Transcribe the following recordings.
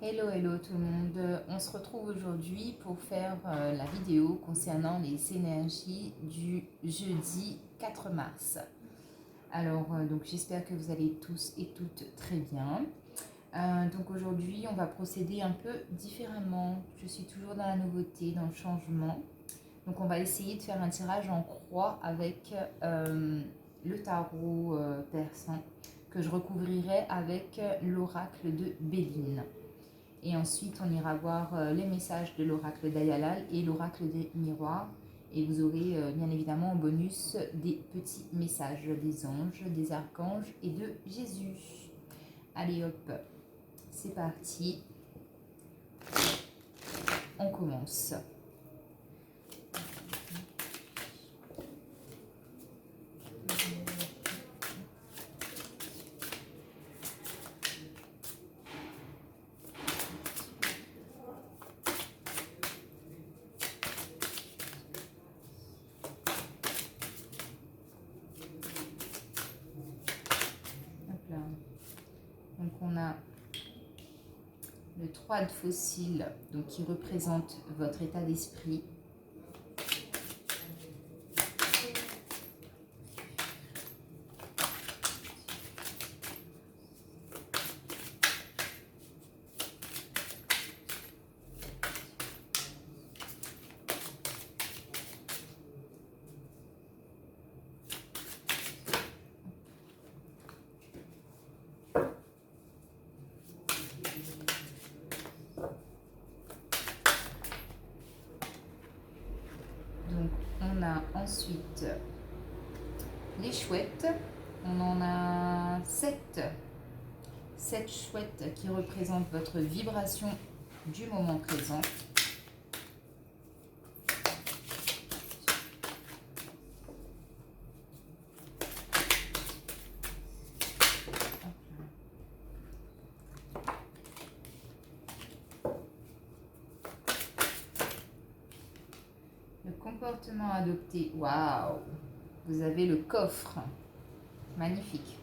Hello, hello tout le monde. On se retrouve aujourd'hui pour faire la vidéo concernant les énergies du jeudi 4 mars. Alors, donc j'espère que vous allez tous et toutes très bien. Donc aujourd'hui, on va procéder un peu différemment. Je suis toujours dans la nouveauté, dans le changement. Donc on va essayer de faire un tirage en croix avec le tarot persan que je recouvrirai avec l'oracle de Béline. Et ensuite, on ira voir les messages de l'oracle d'Ayalal et l'oracle des miroirs. Et vous aurez bien évidemment en bonus des petits messages des anges, des archanges et de Jésus. Allez hop, c'est parti. On commence. Hop là. Donc on a le 3 de fossiles, donc qui représente votre état d'esprit. Donc on a ensuite les chouettes. On en a 7. 7 chouettes qui représentent votre vibration du moment présent. Le comportement adopté. Waouh! Vous avez le coffre. Magnifique.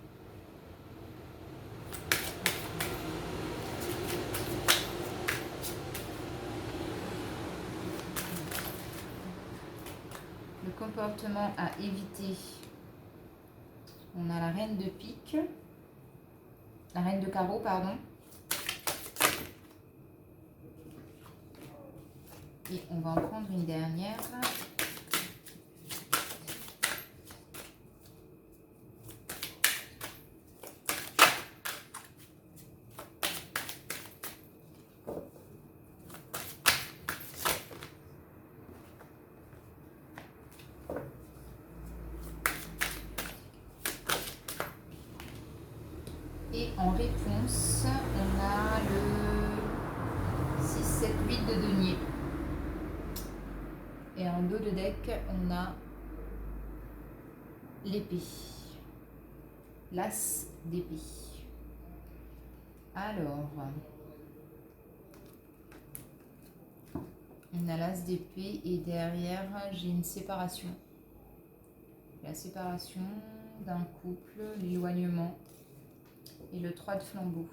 Le comportement à éviter. On a la reine de pique. La reine de carreau, pardon. Et on va en prendre une dernière. Et en réponse, on a le 6, 7, 8 de denier. Et en dos de deck, on a l'épée. L'as d'épée. Alors, on a l'as d'épée et derrière, j'ai une séparation. La séparation d'un couple, l'éloignement et le 3 de flambeau.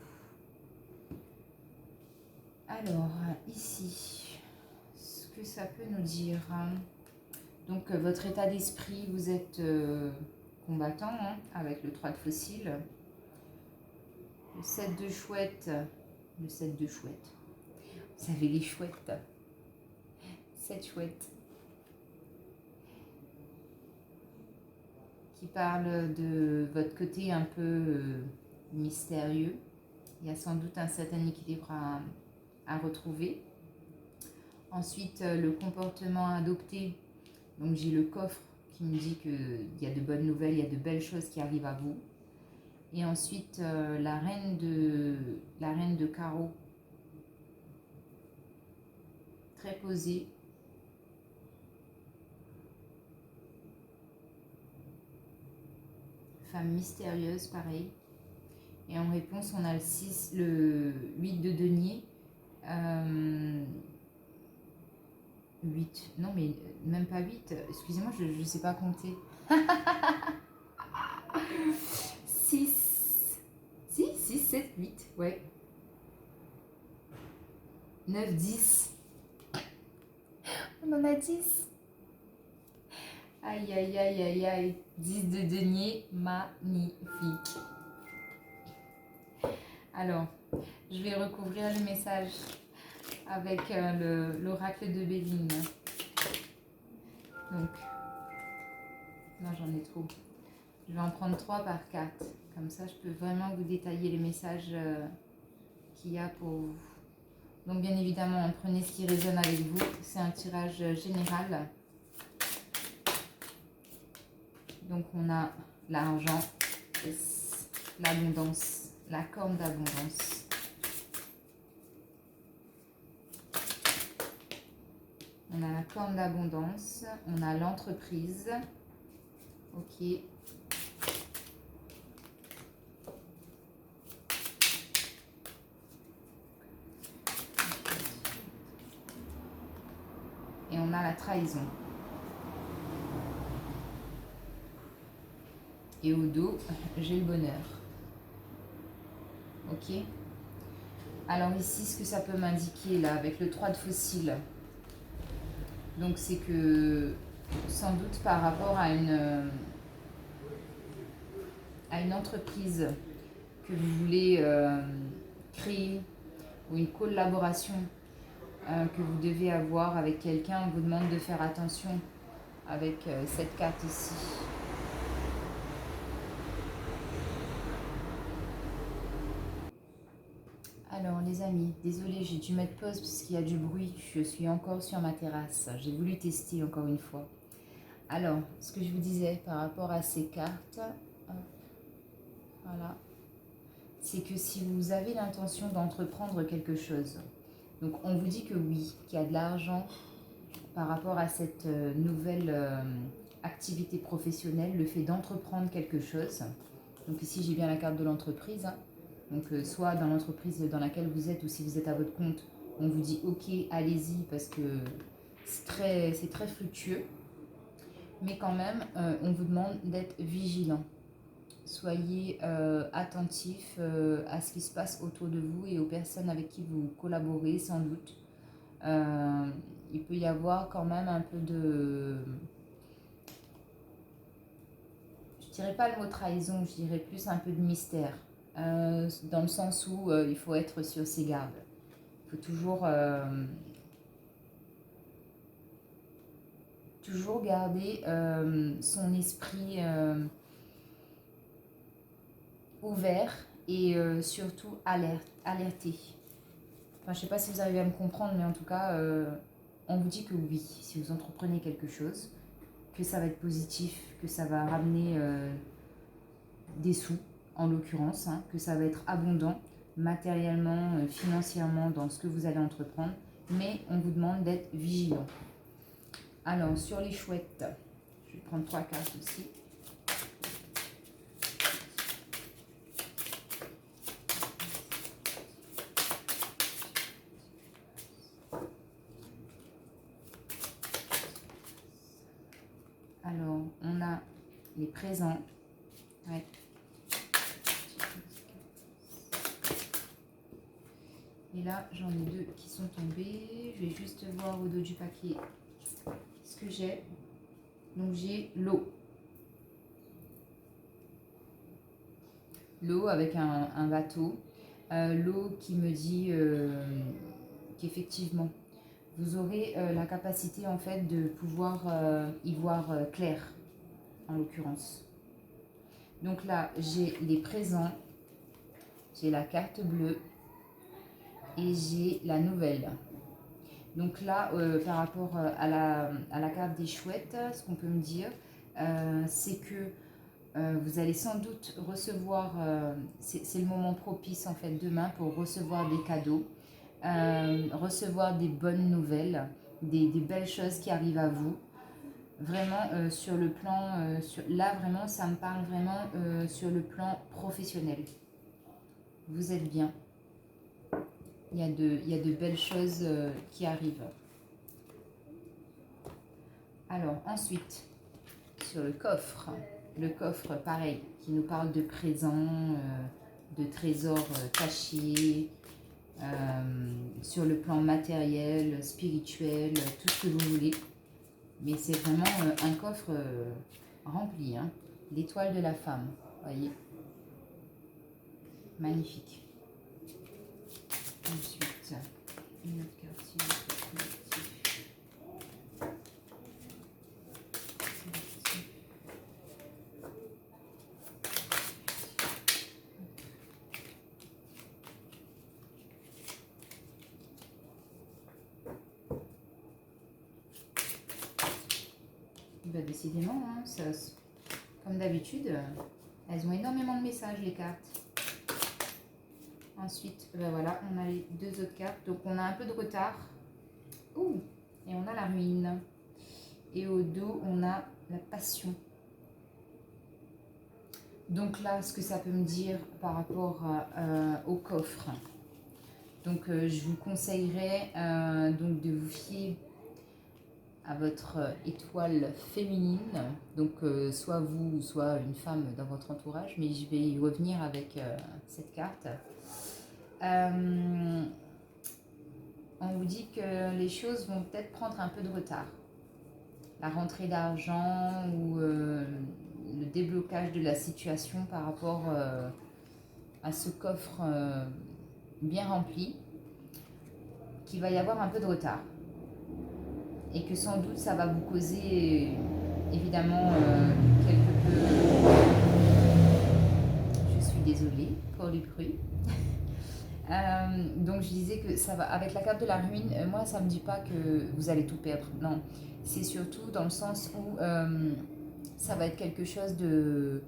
Alors, ici, ce que ça peut nous dire. Donc, votre état d'esprit, vous êtes combattant avec le 3 de fossile. Le 7 de chouette. Le 7 de chouette. Vous savez les chouettes. 7 chouettes. Qui parle de votre côté un peu mystérieux. Il y a sans doute un certain équilibre à retrouver. Ensuite, le comportement adopté. Donc, j'ai le coffre qui me dit qu'il y a de bonnes nouvelles, il y a de belles choses qui arrivent à vous. Et ensuite, la reine de carreau. Très posée. Femme mystérieuse, pareil. Et en réponse, on a le 8 de denier. 8, non mais même pas 8, excusez-moi, je ne sais pas compter. 6, 6, 7, 8, ouais. 9, 10. On en a 10. Aïe, aïe, aïe, aïe, aïe. 10 de denier, magnifique. Alors, je vais recouvrir le message avec l'oracle de Béline. Donc, non, j'en ai trop. Je vais en prendre 3 par carte. Comme ça, je peux vraiment vous détailler les messages qu'il y a pour vous. Donc, bien évidemment, prenez ce qui résonne avec vous. C'est un tirage général. Donc, on a l'argent, l'abondance, la corne d'abondance. On a la corne d'abondance, on a l'entreprise. Ok. Et on a la trahison. Et au dos, j'ai le bonheur. Ok. Alors ici, ce que ça peut m'indiquer là, avec le 3 de fossiles, donc c'est que, sans doute par rapport à une entreprise que vous voulez créer, ou une collaboration que vous devez avoir avec quelqu'un, on vous demande de faire attention avec cette carte ici. Alors les amis, désolée, j'ai dû mettre pause parce qu'il y a du bruit. Je suis encore sur ma terrasse. J'ai voulu tester encore une fois. Alors, ce que je vous disais par rapport à ces cartes, voilà, c'est que si vous avez l'intention d'entreprendre quelque chose, donc on vous dit que oui, qu'il y a de l'argent par rapport à cette nouvelle activité professionnelle, le fait d'entreprendre quelque chose. Donc ici j'ai bien la carte de l'entreprise, hein. Donc soit dans l'entreprise dans laquelle vous êtes ou si vous êtes à votre compte, on vous dit ok, allez-y parce que c'est très fructueux. Mais quand même, on vous demande d'être vigilant. Soyez attentif à ce qui se passe autour de vous et aux personnes avec qui vous collaborez sans doute. Il peut y avoir quand même un peu de... Je dirais pas le mot trahison, je dirais plus un peu de mystère. Dans le sens où il faut être sur ses gardes. Il faut toujours garder son esprit ouvert et surtout alerté. Enfin, je ne sais pas si vous arrivez à me comprendre, mais en tout cas, on vous dit que oui, si vous entreprenez quelque chose, que ça va être positif, que ça va ramener des sous, en l'occurrence, hein, que ça va être abondant matériellement, financièrement dans ce que vous allez entreprendre, mais on vous demande d'être vigilant. Alors, sur les chouettes, je vais prendre 3 cartes aussi. Alors, on a les présents. Ouais. Et là, j'en ai 2 qui sont tombés. Je vais juste voir au dos du papier ce que j'ai. Donc, j'ai l'eau. L'eau avec un bateau. L'eau qui me dit qu'effectivement, vous aurez la capacité en fait de pouvoir y voir clair, en l'occurrence. Donc là, j'ai les présents, j'ai la carte bleue et j'ai la nouvelle. Donc là, par rapport à la carte des chouettes, ce qu'on peut me dire, c'est que vous allez sans doute recevoir, c'est le moment propice en fait demain pour recevoir des cadeaux, recevoir des bonnes nouvelles, des belles choses qui arrivent à vous. Vraiment sur le plan, là vraiment ça me parle vraiment sur le plan professionnel. Vous êtes bien. Il y a de belles choses qui arrivent. Alors ensuite, sur le coffre pareil, qui nous parle de présents, de trésors cachés, sur le plan matériel, spirituel, tout ce que vous voulez. Mais c'est vraiment un coffre rempli, hein. L'étoile de la femme, voyez. Magnifique. Ensuite, une autre carte sur le collectif. Bah, décidément, hein, ça, comme d'habitude, elles ont énormément de messages, les cartes. Ensuite, ben voilà, on a les deux autres cartes. Donc, on a un peu de retard. Ouh, et on a la ruine. Et au dos, on a la passion. Donc là, ce que ça peut me dire par rapport au coffre. Donc, je vous conseillerais donc de vous fier à votre étoile féminine. Donc, soit vous, soit une femme dans votre entourage. Mais je vais y revenir avec cette carte. On vous dit que les choses vont peut-être prendre un peu de retard. La rentrée d'argent ou le déblocage de la situation par rapport à ce coffre bien rempli, qu'il va y avoir un peu de retard. Et que sans doute ça va vous causer évidemment quelque peu... Je suis désolée pour les bruits. Donc je disais que ça va avec la carte de la ruine, moi ça me dit pas que vous allez tout perdre, non, c'est surtout dans le sens où ça va être quelque chose de,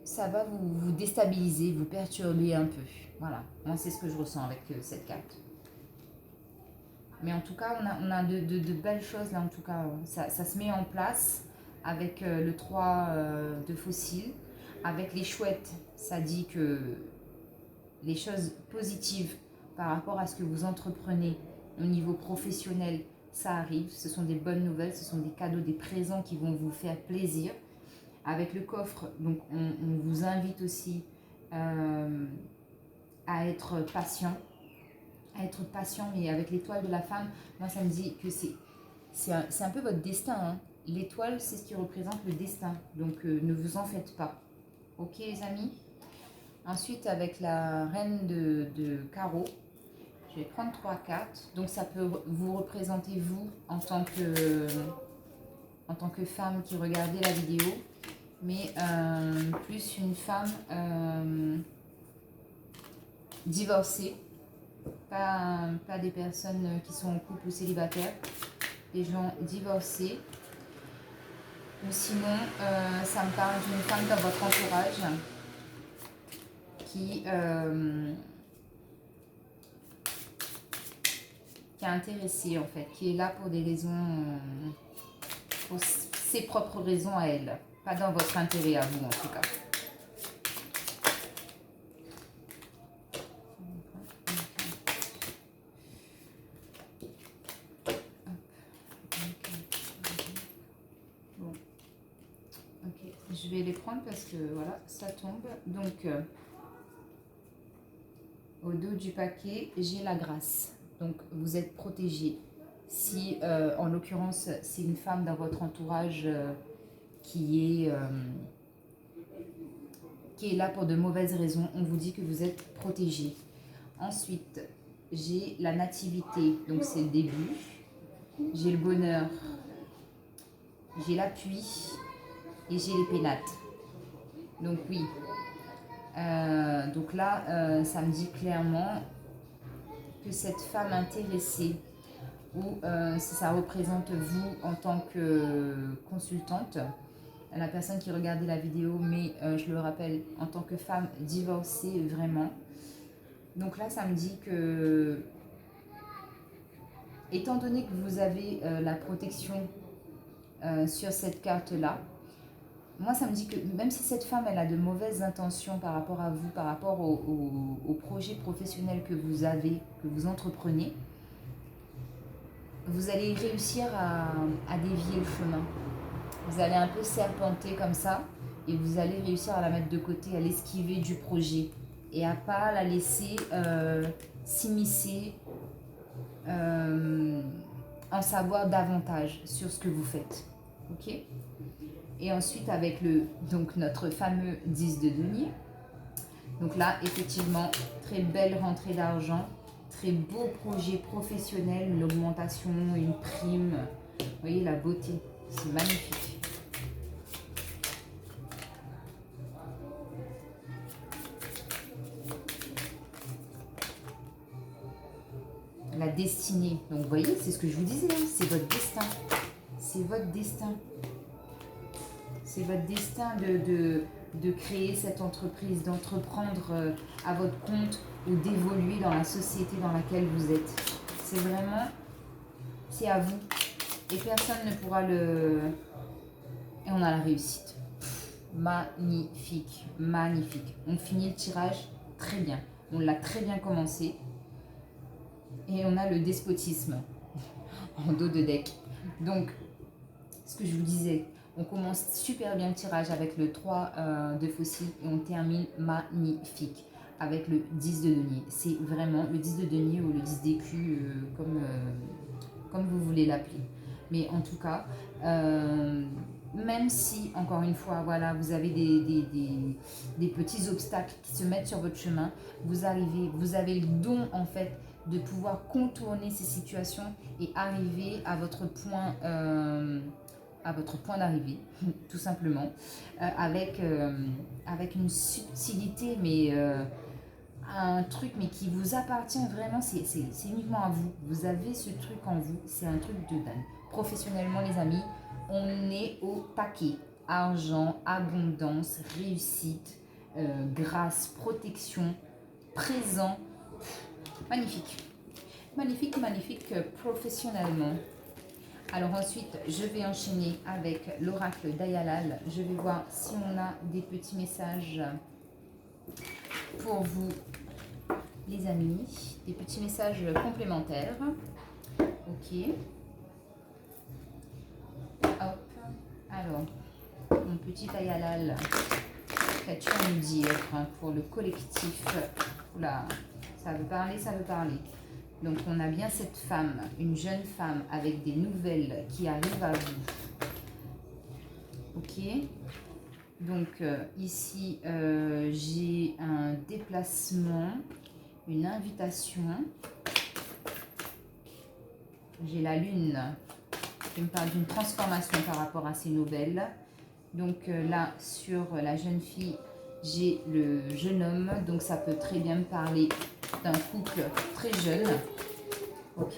ça va vous déstabiliser, vous perturber un peu, voilà, moi c'est ce que je ressens avec cette carte. Mais en tout cas on a de belles choses là, en tout cas ça se met en place avec le 3 de fossiles, avec les chouettes, ça dit que les choses positives par rapport à ce que vous entreprenez au niveau professionnel, ça arrive. Ce sont des bonnes nouvelles, ce sont des cadeaux, des présents qui vont vous faire plaisir. Avec le coffre, donc on vous invite aussi à être patient. Mais avec l'étoile de la femme, moi ça me dit que c'est un peu votre destin, hein. L'étoile, c'est ce qui représente le destin. Donc ne vous en faites pas. Ok les amis? Ensuite, avec la reine de carreau, je vais prendre 3 cartes. Donc, ça peut vous représenter, vous, en tant que femme qui regardait la vidéo, mais plus une femme divorcée. Pas des personnes qui sont en couple ou célibataires, des gens divorcés. Ou sinon, ça me parle d'une femme dans votre entourage qui est intéressée en fait, qui est là pour des raisons, pour ses propres raisons à elle, pas dans votre intérêt à vous en tout cas. Bon, ok, je vais les prendre parce que voilà, ça tombe. Donc au dos du paquet, j'ai la grâce. Donc, vous êtes protégé. Si, en l'occurrence, c'est une femme dans votre entourage qui est là pour de mauvaises raisons, on vous dit que vous êtes protégé. Ensuite, j'ai la nativité, donc c'est le début. J'ai le bonheur. J'ai l'appui. Et j'ai les pénates. Donc, oui. Donc là, ça me dit clairement que cette femme intéressée, ou si ça représente vous en tant que consultante, la personne qui regardait la vidéo, mais je le rappelle, en tant que femme divorcée vraiment. Donc là, ça me dit que, étant donné que vous avez la protection sur cette carte-là, moi, ça me dit que même si cette femme, elle a de mauvaises intentions par rapport à vous, par rapport au projet professionnel que vous avez, que vous entreprenez, vous allez réussir à dévier le chemin. Vous allez un peu serpenter comme ça et vous allez réussir à la mettre de côté, à l'esquiver du projet et à pas la laisser s'immiscer, en savoir davantage sur ce que vous faites. Ok? Et ensuite avec donc notre fameux 10 de denier. Donc là, effectivement, très belle rentrée d'argent, très beau projet professionnel, une augmentation, une prime. Vous voyez la beauté, c'est magnifique. La destinée. Donc vous voyez, c'est ce que je vous disais, hein, c'est votre destin. C'est votre destin. C'est votre destin de créer cette entreprise, d'entreprendre à votre compte ou d'évoluer dans la société dans laquelle vous êtes. C'est vraiment, c'est à vous. Et personne ne pourra le... Et on a la réussite. Magnifique, magnifique. On finit le tirage très bien. On l'a très bien commencé. Et on a le despotisme en dos de deck. Donc, ce que je vous disais, on commence super bien le tirage avec le 3 de fossiles et on termine magnifique avec le 10 de denier. C'est vraiment le 10 de denier ou le 10 d'écu, comme vous voulez l'appeler. Mais en tout cas, même si, encore une fois, voilà, vous avez des petits obstacles qui se mettent sur votre chemin, vous avez le don, en fait, de pouvoir contourner ces situations et arriver à votre point d'arrivée, tout simplement, avec une subtilité, mais un truc mais qui vous appartient vraiment, c'est uniquement à vous. Vous avez ce truc en vous, c'est un truc de dingue. Professionnellement, les amis, on est au taquet. Argent, abondance, réussite, grâce, protection, présent. Magnifique. Magnifique, magnifique professionnellement. Alors ensuite, je vais enchaîner avec l'oracle d'Ayalal. Je vais voir si on a des petits messages pour vous, les amis. Des petits messages complémentaires. Ok. Hop. Alors, mon petit Ayalal, qu'as-tu à nous dire pour le collectif? Oula, ça veut parler, ça veut parler. Donc, on a bien cette femme, une jeune femme avec des nouvelles qui arrivent à vous. Ok. Donc, ici, j'ai un déplacement, une invitation. J'ai la lune qui me parle d'une transformation par rapport à ces nouvelles. Donc, là, sur la jeune fille, j'ai le jeune homme. Donc, ça peut très bien me parler d'un couple très jeune, ok,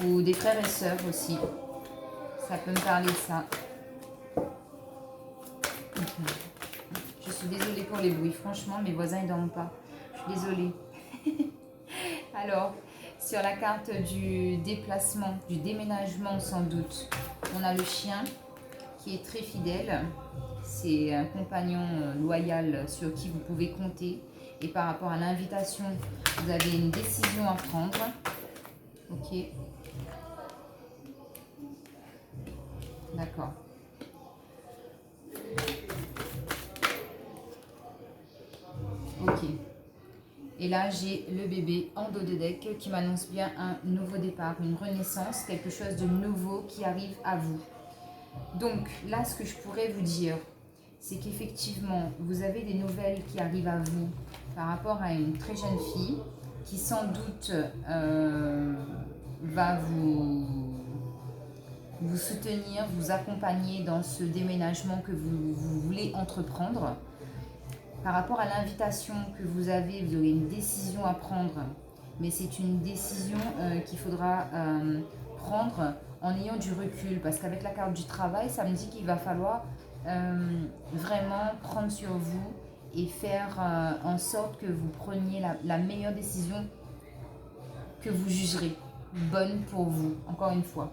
ou des frères et sœurs aussi, ça peut me parler de ça. Je suis désolée pour les bruits, franchement mes voisins ils dorment pas, je suis désolée. Alors, sur la carte du déplacement, du déménagement sans doute, on a le chien qui est très fidèle, c'est un compagnon loyal sur qui vous pouvez compter. Et par rapport à l'invitation, vous avez une décision à prendre. Ok. D'accord. Ok. Et là, j'ai le bébé en dos de deck qui m'annonce bien un nouveau départ, une renaissance, quelque chose de nouveau qui arrive à vous. Donc là, ce que je pourrais vous dire, c'est qu'effectivement, vous avez des nouvelles qui arrivent à vous par rapport à une très jeune fille qui sans doute va vous soutenir, vous accompagner dans ce déménagement que vous voulez entreprendre. Par rapport à l'invitation que vous aurez une décision à prendre, mais c'est une décision qu'il faudra prendre en ayant du recul, parce qu'avec la carte du travail, ça me dit qu'il va falloir vraiment prendre sur vous et faire en sorte que vous preniez la meilleure décision que vous jugerez bonne pour vous, encore une fois.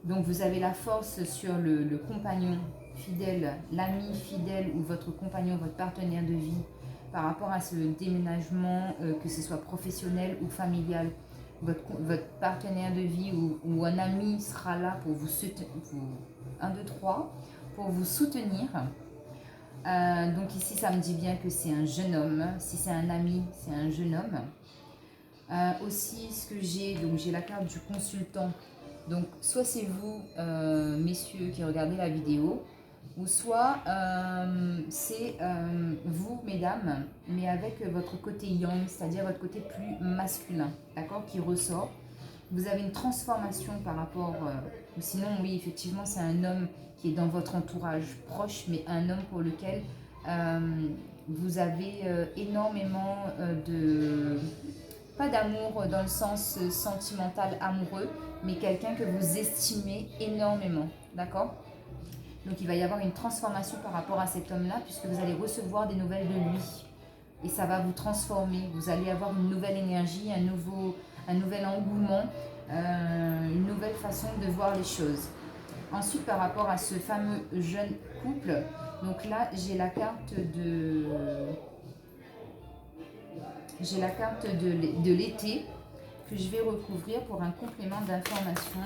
Donc vous avez la force sur le compagnon fidèle, l'ami fidèle ou votre compagnon, votre partenaire de vie par rapport à ce déménagement, que ce soit professionnel ou familial. Votre partenaire de vie ou un ami sera là pour vous soutenir, 1, 2, 3, pour vous soutenir. Donc ici, ça me dit bien que c'est un jeune homme. Si c'est un ami, c'est un jeune homme. Aussi, ce que j'ai, donc j'ai la carte du consultant. Donc, soit c'est vous, messieurs, qui regardez la vidéo, ou soit c'est vous, mesdames, mais avec votre côté yang, c'est-à-dire votre côté plus masculin, d'accord, qui ressort. Vous avez une transformation par rapport, ou sinon, oui, effectivement, c'est un homme qui est dans votre entourage proche, mais un homme pour lequel vous avez énormément de... Pas d'amour dans le sens sentimental, amoureux, mais quelqu'un que vous estimez énormément, d'accord? Donc il va y avoir une transformation par rapport à cet homme-là, puisque vous allez recevoir des nouvelles de lui. Et ça va vous transformer. Vous allez avoir une nouvelle énergie, un nouvel engouement, une nouvelle façon de voir les choses. Ensuite, par rapport à ce fameux jeune couple, donc là, j'ai la carte de... J'ai la carte de l'été que je vais recouvrir pour un complément d'information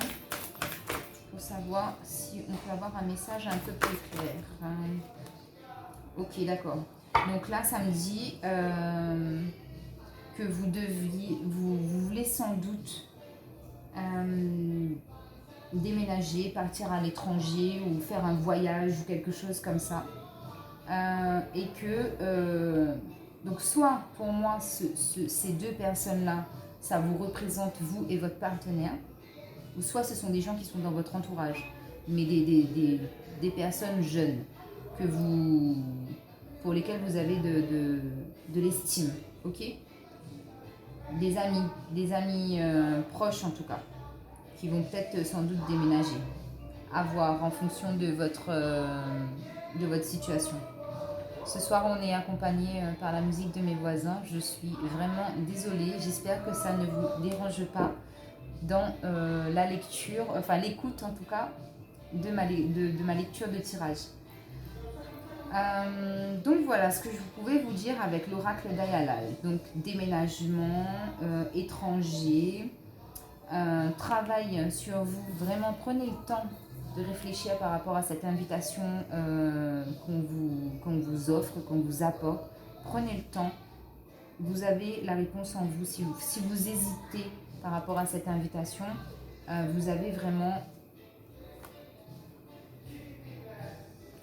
pour savoir si on peut avoir un message un peu plus clair. Ok, d'accord. Donc là, ça me dit que vous voulez sans doute déménager, partir à l'étranger ou faire un voyage ou quelque chose comme ça. Et que... donc soit pour moi, ces deux personnes-là, ça vous représente vous et votre partenaire, ou soit ce sont des gens qui sont dans votre entourage, mais des personnes jeunes pour lesquelles vous avez de l'estime, ok? Des amis proches en tout cas, qui vont peut-être sans doute déménager, à voir en fonction de votre situation. Ce soir, on est accompagné par la musique de mes voisins. Je suis vraiment désolée. J'espère que ça ne vous dérange pas dans la lecture, enfin l'écoute en tout cas, de ma lecture de tirage. Donc voilà ce que je pouvais vous dire avec l'oracle d'Ayalal. Donc déménagement, étranger, travail sur vous. Vraiment prenez le temps de réfléchir par rapport à cette invitation qu'on vous offre, qu'on vous apporte. Prenez le temps. Vous avez la réponse en vous. Si vous hésitez par rapport à cette invitation, vous avez vraiment...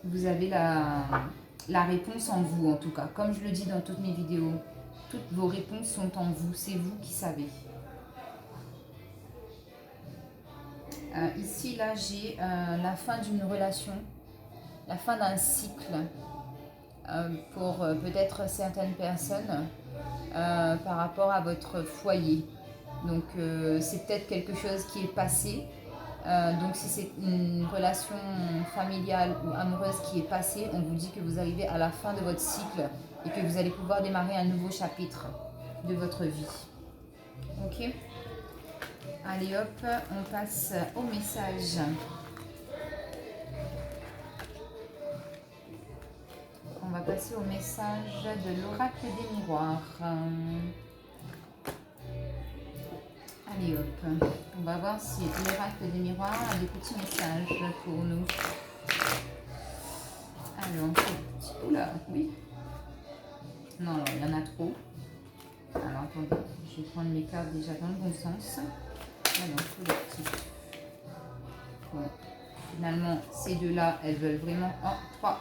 Vous avez la réponse en vous en tout cas. Comme je le dis dans toutes mes vidéos, toutes vos réponses sont en vous. C'est vous qui savez. Ici, là, j'ai la fin d'une relation, la fin d'un cycle pour peut-être certaines personnes par rapport à votre foyer. Donc, c'est peut-être quelque chose qui est passé. Donc, si c'est une relation familiale ou amoureuse qui est passée, on vous dit que vous arrivez à la fin de votre cycle et que vous allez pouvoir démarrer un nouveau chapitre de votre vie. Ok ? Allez hop, on passe au message. On va passer au message de l'oracle des miroirs. Allez hop, on va voir si l'oracle des miroirs a des petits messages pour nous. Alors, oula, oui. Non, il y en a trop. Alors attendez, je vais prendre mes cartes déjà dans le bon sens. Alors, collectif. Bon. Finalement, ces deux-là, elles veulent vraiment... Oh, 3.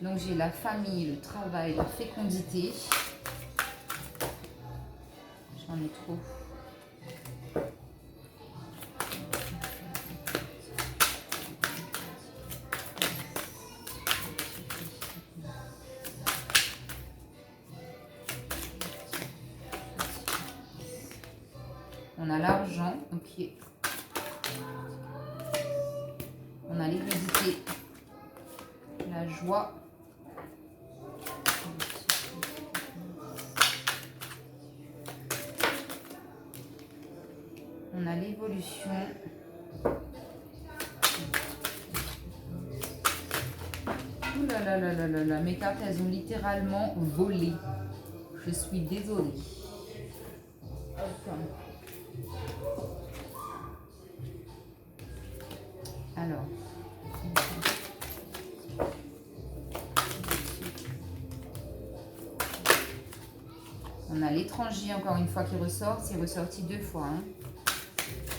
Donc, j'ai la famille, le travail, la fécondité. J'en ai trop. On a l'argent, ok. On a l'hérédité, la joie. On a l'évolution. Ouh là là là là là là, mes cartes, elles ont littéralement volé. Je suis désolée. Hop. Alors. On a l'étranger, encore une fois, qui ressort. C'est ressorti 2 fois. Hein.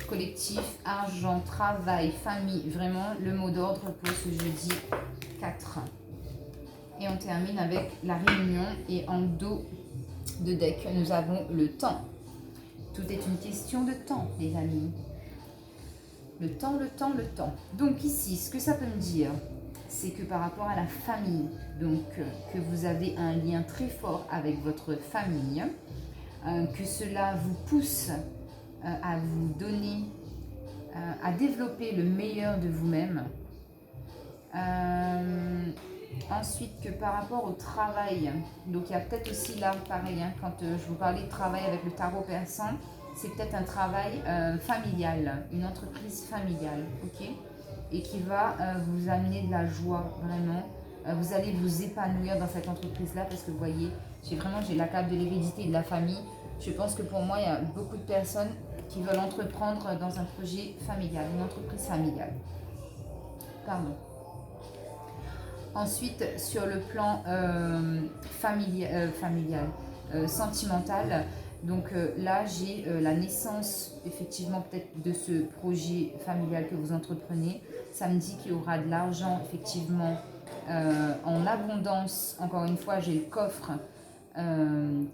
Collectif, argent, travail, famille. Vraiment, le mot d'ordre pour ce jeudi 4. Et on termine avec la réunion. Et en dos de deck, nous avons le temps. Tout est une question de temps, les amis. Le temps, le temps, le temps. Donc ici, ce que ça peut me dire, c'est que par rapport à la famille, donc que vous avez un lien très fort avec votre famille, que cela vous pousse à vous donner, à développer le meilleur de vous-même. Ensuite, que par rapport au travail, donc il y a peut-être aussi là, pareil, hein, quand je vous parlais de travail avec le tarot persan, c'est peut-être un travail familial, une entreprise familiale, ok, et qui va vous amener de la joie, vraiment. Vous allez vous épanouir dans cette entreprise-là parce que vous voyez, j'ai la carte de l'hérédité et de la famille. Je pense que pour moi, il y a beaucoup de personnes qui veulent entreprendre dans un projet familial, une entreprise familiale. Pardon. Ensuite, sur le plan familial, sentimental, donc là, j'ai la naissance, effectivement, peut-être de ce projet familial que vous entreprenez. Ça me dit qu'il y aura de l'argent, effectivement, en abondance. Encore une fois, j'ai le coffre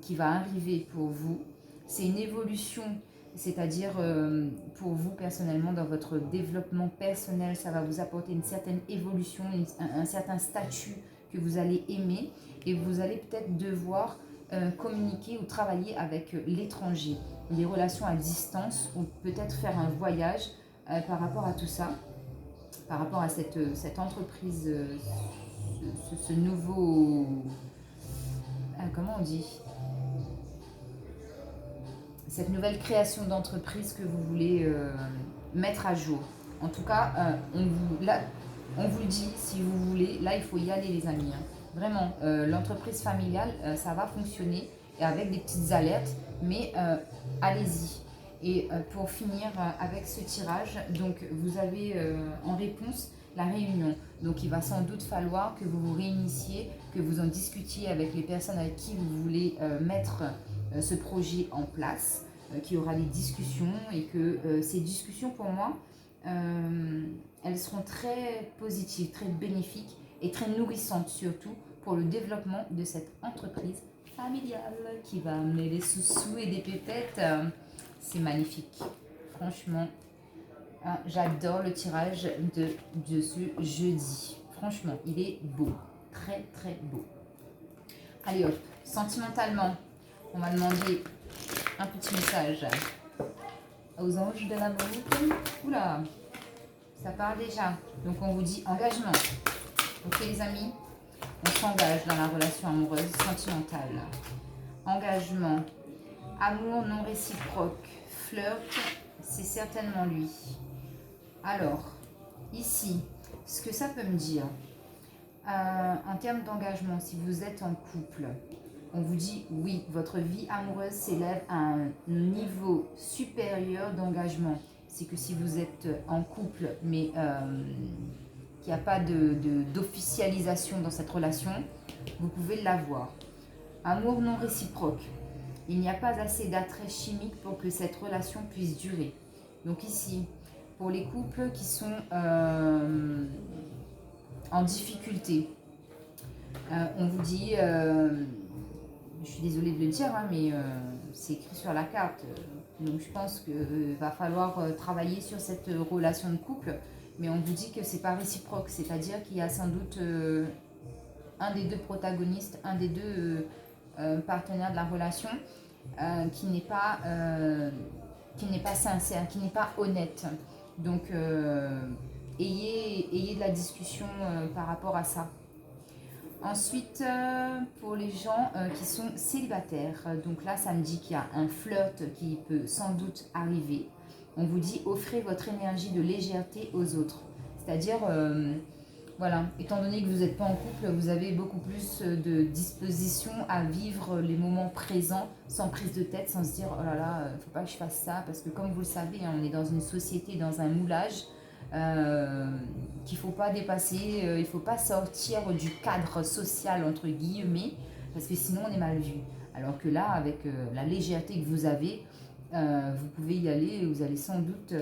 qui va arriver pour vous. C'est une évolution, c'est-à-dire pour vous personnellement, dans votre développement personnel, ça va vous apporter une certaine évolution, un certain statut que vous allez aimer et vous allez peut-être devoir communiquer ou travailler avec l'étranger, des relations à distance ou peut-être faire un voyage par rapport à tout ça, par rapport à cette entreprise, ce nouveau... comment on dit, cette nouvelle création d'entreprise que vous voulez mettre à jour. En tout cas, on vous le dit, si vous voulez, là il faut y aller les amis. Hein. Vraiment, l'entreprise familiale, ça va fonctionner et avec des petites alertes, mais allez-y. Et pour finir avec ce tirage, donc vous avez en réponse la réunion. Donc il va sans doute falloir que vous vous réunissiez, que vous en discutiez avec les personnes avec qui vous voulez mettre ce projet en place, qu'il y aura des discussions et que ces discussions pour moi, elles seront très positives, très bénéfiques et très nourrissantes surtout pour le développement de cette entreprise familiale qui va amener des sous-sous et des pépettes. C'est magnifique, franchement. J'adore le tirage de ce jeudi. Franchement, il est beau. Très, très beau. Allez hop, sentimentalement, on va demander un petit message aux anges de l'amour. Oula, ça part déjà. Donc on vous dit engagement. Ok les amis, on s'engage dans la relation amoureuse, sentimentale. Engagement, amour non réciproque, flirt, c'est certainement lui. Alors, ici, ce que ça peut me dire, en termes d'engagement, si vous êtes en couple, on vous dit oui, votre vie amoureuse s'élève à un niveau supérieur d'engagement. C'est que si vous êtes en couple, mais qu'il n'y a pas d'officialisation dans cette relation, vous pouvez l'avoir. Amour non réciproque. Il n'y a pas assez d'attrait chimique pour que cette relation puisse durer. Donc ici, pour les couples qui sont en difficulté, on vous dit, je suis désolée de le dire, hein, mais c'est écrit sur la carte, donc je pense qu'il va falloir travailler sur cette relation de couple, mais on vous dit que c'est pas réciproque, c'est-à-dire qu'il y a sans doute un des deux protagonistes, un des deux partenaires de la relation qui n'est pas sincère, qui n'est pas honnête. Donc ayez de la discussion par rapport à ça. Ensuite, pour les gens qui sont célibataires, donc là ça me dit qu'il y a un flirt qui peut sans doute arriver. On vous dit offrez votre énergie de légèreté aux autres. C'est-à-dire, voilà, étant donné que vous n'êtes pas en couple, vous avez beaucoup plus de disposition à vivre les moments présents sans prise de tête, sans se dire oh là là, il ne faut pas que je fasse ça, parce que comme vous le savez, on est dans une société, dans un moulage qu'il ne faut pas dépasser, il ne faut pas sortir du cadre social entre guillemets, parce que sinon on est mal vu. Alors que là, avec la légèreté que vous avez, vous pouvez y aller et vous allez sans doute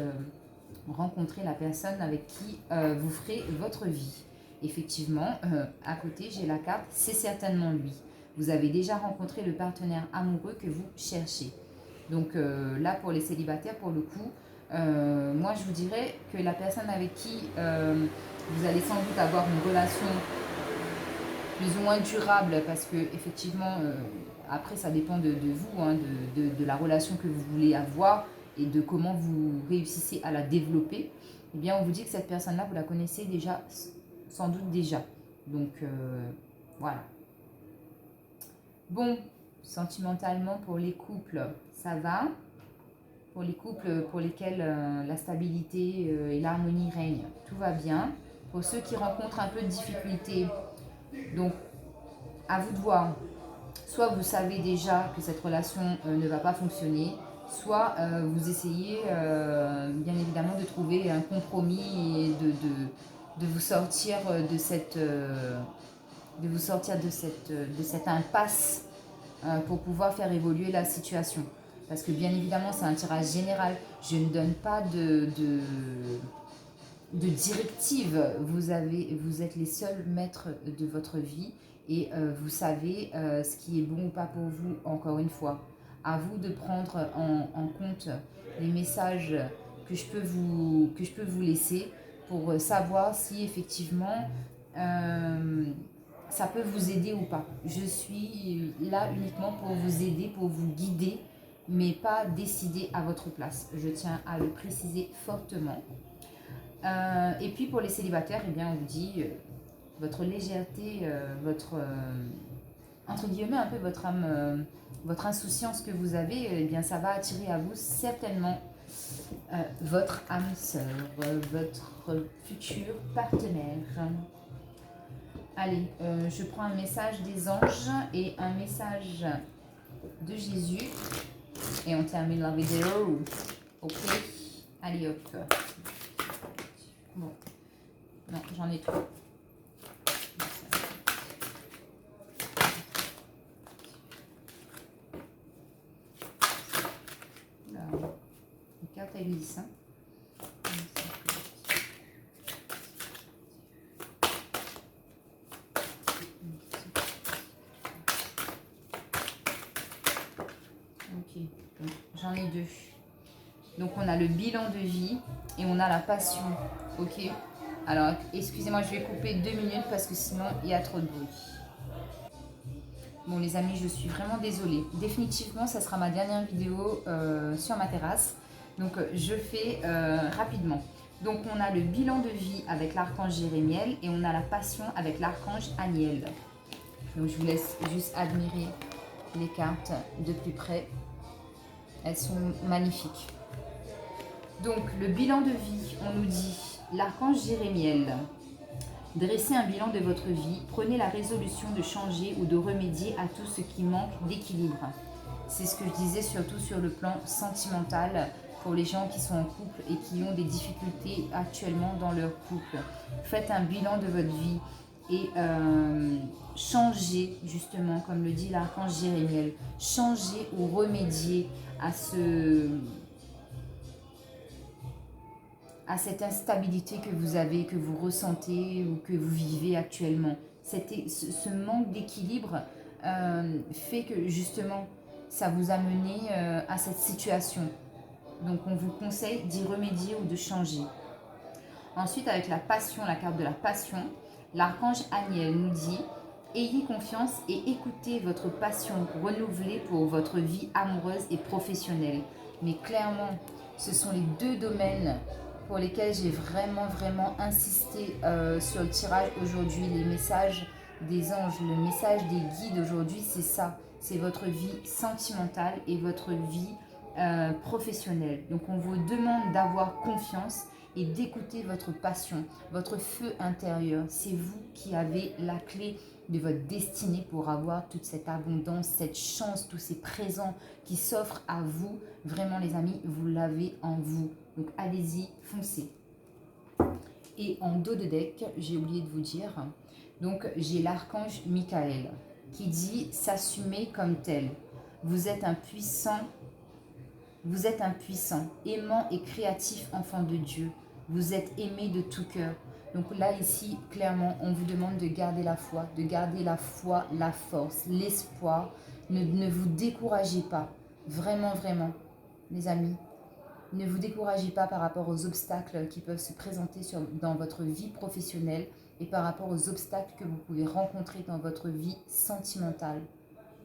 rencontrer la personne avec qui vous ferez votre vie. Effectivement, à côté, j'ai la carte, c'est certainement lui. Vous avez déjà rencontré le partenaire amoureux que vous cherchez. Donc là, pour les célibataires, pour le coup, moi, je vous dirais que la personne avec qui vous allez sans doute avoir une relation plus ou moins durable, parce que effectivement, après, ça dépend de vous, hein, de la relation que vous voulez avoir et de comment vous réussissez à la développer. Eh bien, on vous dit que cette personne-là, vous la connaissez déjà, sans doute déjà. Donc, voilà. Bon, sentimentalement, pour les couples, ça va. Pour les couples pour lesquels la stabilité et l'harmonie règnent, tout va bien. Pour ceux qui rencontrent un peu de difficultés, donc à vous de voir. Soit vous savez déjà que cette relation ne va pas fonctionner, soit vous essayez bien évidemment de trouver un compromis et de vous sortir de cette impasse pour pouvoir faire évoluer la situation. Parce que bien évidemment, c'est un tirage général. Je ne donne pas de directives. Vous êtes les seuls maîtres de votre vie et vous savez ce qui est bon ou pas pour vous, encore une fois. À vous de prendre en compte les messages que je peux vous laisser pour savoir si effectivement ça peut vous aider ou pas. Je suis là uniquement pour vous aider, pour vous guider, mais pas décider à votre place. Je tiens à le préciser fortement. Et puis pour les célibataires, eh bien, on vous dit votre légèreté, entre guillemets, un peu votre âme, votre insouciance que vous avez, eh bien, ça va attirer à vous certainement votre âme sœur, votre futur partenaire. Allez, je prends un message des anges et un message de Jésus. Et on termine la vidéo. Ok. Allez hop. Bon. Non, j'en ai trop. Là, une carte à 10. Hein. Ok, j'en ai deux. Donc on a le bilan de vie et on a la passion. Ok. Alors excusez-moi, je vais couper 2 minutes parce que sinon il y a trop de bruit. Bon les amis, je suis vraiment désolée. Définitivement, ça sera ma dernière vidéo sur ma terrasse. Donc je fais rapidement. Donc on a le bilan de vie avec l'archange Jérémiel et on a la passion avec l'archange Aniel. Donc je vous laisse juste admirer les cartes de plus près. Elles sont magnifiques. Donc le bilan de vie, on nous dit l'archange Jérémiel. Dressez un bilan de votre vie, prenez la résolution de changer ou de remédier à tout ce qui manque d'équilibre. C'est ce que je disais surtout sur le plan sentimental pour les gens qui sont en couple et qui ont des difficultés actuellement dans leur couple. Faites un bilan de votre vie et changez justement, comme le dit l'archange Jérémiel, changez ou remédiez à cette instabilité que vous avez, que vous ressentez ou que vous vivez actuellement. Ce manque d'équilibre fait que justement ça vous a mené à cette situation. Donc on vous conseille d'y remédier ou de changer. Ensuite, avec la passion, la carte de la passion, l'archange Aniel nous dit « Ayez confiance et écoutez votre passion renouvelée pour votre vie amoureuse et professionnelle. » Mais clairement, ce sont les deux domaines pour lesquels j'ai vraiment insisté sur le tirage aujourd'hui. Les messages des anges, le message des guides aujourd'hui, c'est ça. C'est votre vie sentimentale et votre vie professionnelle. Donc on vous demande d'avoir confiance et d'écouter votre passion, votre feu intérieur. C'est vous qui avez la clé de votre destinée pour avoir toute cette abondance, cette chance, tous ces présents qui s'offrent à vous. Vraiment les amis, vous l'avez en vous. Donc allez-y, foncez. Et en dos de deck, j'ai oublié de vous dire, donc j'ai l'archange Michael qui dit s'assumer comme tel. Vous êtes un puissant, aimant et créatif enfant de Dieu. Vous êtes aimé de tout cœur. Donc là, ici, clairement, on vous demande de garder la foi, la force, l'espoir. Ne vous découragez pas. Vraiment, vraiment, les amis. Ne vous découragez pas par rapport aux obstacles qui peuvent se présenter dans votre vie professionnelle et par rapport aux obstacles que vous pouvez rencontrer dans votre vie sentimentale.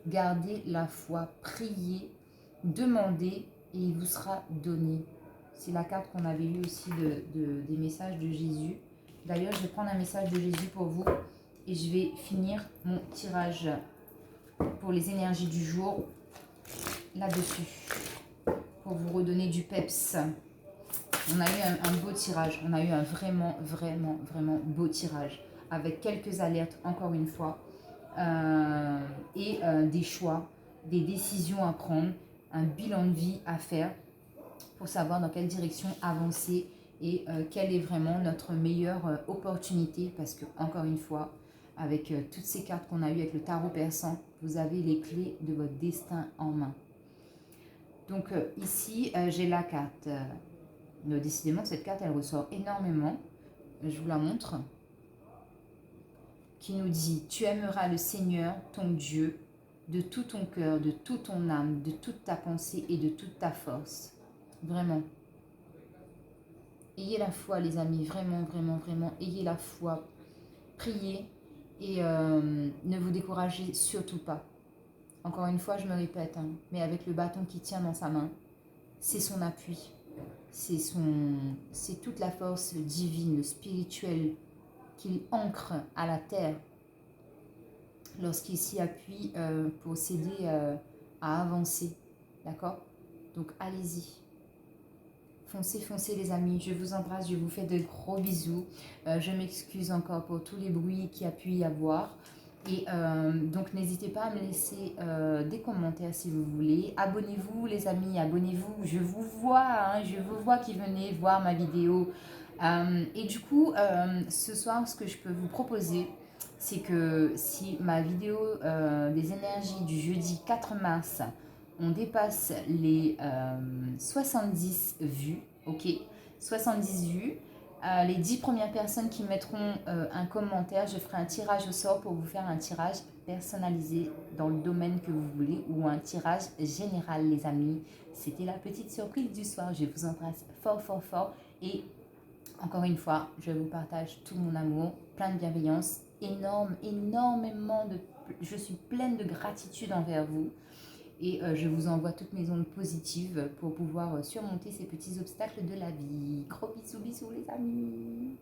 Gardez la foi, priez, demandez et il vous sera donné. C'est la carte qu'on avait eue aussi des messages de Jésus. D'ailleurs, je vais prendre un message de Jésus pour vous et je vais finir mon tirage pour les énergies du jour là-dessus, pour vous redonner du peps. On a eu un beau tirage, on a eu un vraiment beau tirage, avec quelques alertes, encore une fois, et des choix, des décisions à prendre, un bilan de vie à faire, pour savoir dans quelle direction avancer et quelle est vraiment notre meilleure opportunité, parce que, encore une fois, avec toutes ces cartes qu'on a eues avec le tarot persan, vous avez les clés de votre destin en main. Donc ici, j'ai la carte. Décidément, cette carte, elle ressort énormément. Je vous la montre. Qui nous dit, tu aimeras le Seigneur, ton Dieu, de tout ton cœur, de toute ton âme, de toute ta pensée et de toute ta force. Vraiment. Ayez la foi, les amis. Vraiment, ayez la foi. Priez et ne vous découragez surtout pas. Encore une fois, je me répète, hein, mais avec le bâton qui tient dans sa main, c'est son appui. C'est toute la force divine, le spirituel qu'il ancre à la terre lorsqu'il s'y appuie pour s'aider à avancer. D'accord? Donc allez-y. Foncez les amis. Je vous embrasse, je vous fais de gros bisous. Je m'excuse encore pour tous les bruits qu'il y a pu y avoir. Et donc n'hésitez pas à me laisser des commentaires si vous voulez. Abonnez-vous les amis, abonnez-vous. Je vous vois qui venez voir ma vidéo. Et du coup, ce soir, ce que je peux vous proposer, c'est que si ma vidéo des énergies du jeudi 4 mars, on dépasse les 70 vues, ok, 70 vues, les 10 premières personnes qui mettront un commentaire, je ferai un tirage au sort pour vous faire un tirage personnalisé dans le domaine que vous voulez ou un tirage général, les amis. C'était la petite surprise du soir. Je vous embrasse fort et encore une fois, je vous partage tout mon amour, plein de bienveillance, énormément de... Je suis pleine de gratitude envers vous. Et je vous envoie toutes mes ondes positives pour pouvoir surmonter ces petits obstacles de la vie. Gros bisous les amis.